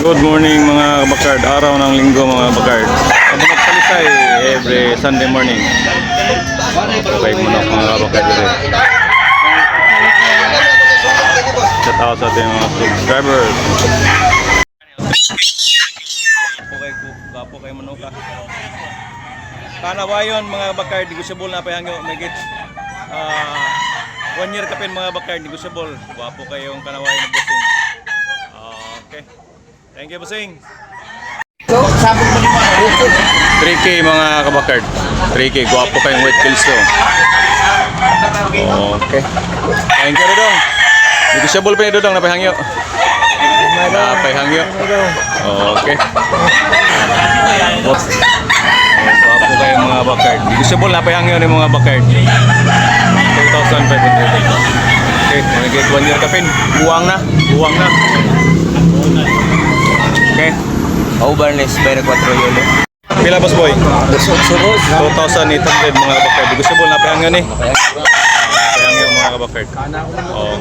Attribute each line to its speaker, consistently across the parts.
Speaker 1: Good morning mga kabakard, araw ng linggo mga kabakard. Kabunok Talisay every Sunday morning. Kapag manok mga kabakard ulit. Shout out sa ating mga subscribers. Gapo kay manok ka. Kanawayon mga kabakard, negotiable na pahangyo. May git 1 year kapin mga kabakard, negotiable. Gapo kayong kanawayon na bossing. Okay. Thank you, bossing.
Speaker 2: So, sabog mo naman.
Speaker 1: 3K mga kabakard. 3K, guwapo kayong white kills to. Okay. Thank you, Dodong. Negotiable pa yung Dodong, napahangyo. Napahangyo. Okay. Guwapo kayong mga bakard. Negotiable, napahangyo ni mga bakard. 2,500. Okay, mag-get 1 year kapin. Buwang na. Buwang na. Okay.
Speaker 2: Overless, pero 4 yolo.
Speaker 1: Pila boss boy?
Speaker 2: 2,800
Speaker 1: mga kabakard. Negotiable na pahangyo ni. Pahangyo mga kabakard.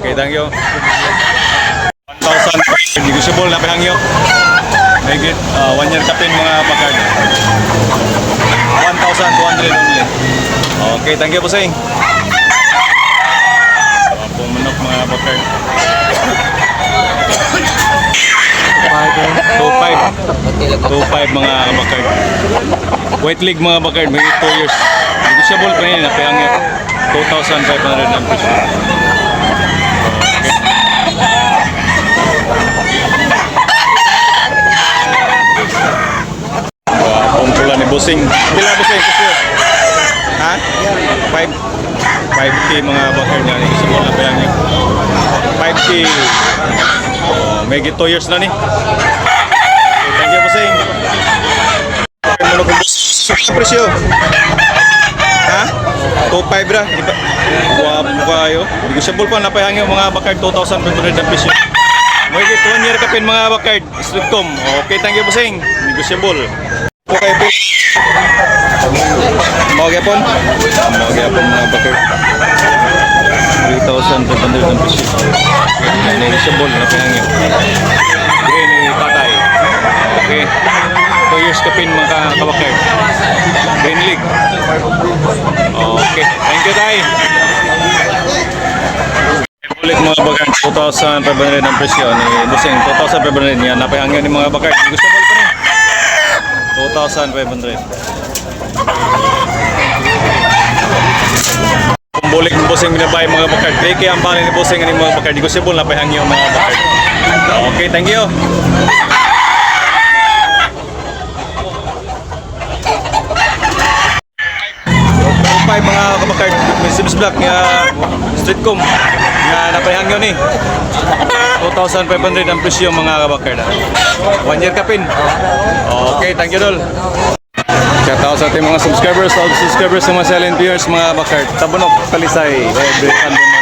Speaker 1: Okay, thank you. 1,000 negotiable na pahangyo. May 1 year kapin mga bakard. 1,200 only. Okay, thank you bossing. Pumunok mga bakard. 2.5 mga bakard. White leg mga bakard, may 2 years. Negotiable pa rin, napahangyo. 2,500 ang presyo. Ang pula ni bossing. Pila bossing? Ha? 5K mga bakard niya. Negotiable na pahangyo. 5K. May 2 years na ni. Thank you bossing. Sa presyo. Ha? 2.5 ra. Guwapo kayo. Negotiable pa napahangyo mga bakard. 2,500 ang presyo. May 1 year kapin mga bakard. Streetcom. Okay, thank you bossing. Negotiable. Okay po. Magyapon. Magyapon mga bakard. 3,500 ang presyo. Negotiable napahangyo. Green ni tatay. Okay. 2 years kapin mga kabakard. Green League. Okay. Thank you, tay. Ulit mga bakard. 2,500 ang presyo ni bossing. 2,500 yan. Napahangyo ni mga bakard. Negotiable pa rin. 2,500. Bulik ng bossing binabay mga bakard. Kaya ang bali ni bossing ng mga bakard. Negotiable na pahangyo mga bakard. Okay, thank you. Mga kabakard, may Sibs Black nga Streetcom nga napahangyo ni 2,500 ang presyo mga kabakard. 1 year kapin. Okay, thank you dol. Shout out sa ating mga subscribers, all subscribers sa mga silent viewers mga bakard. Tabunok Talisay every Sunday.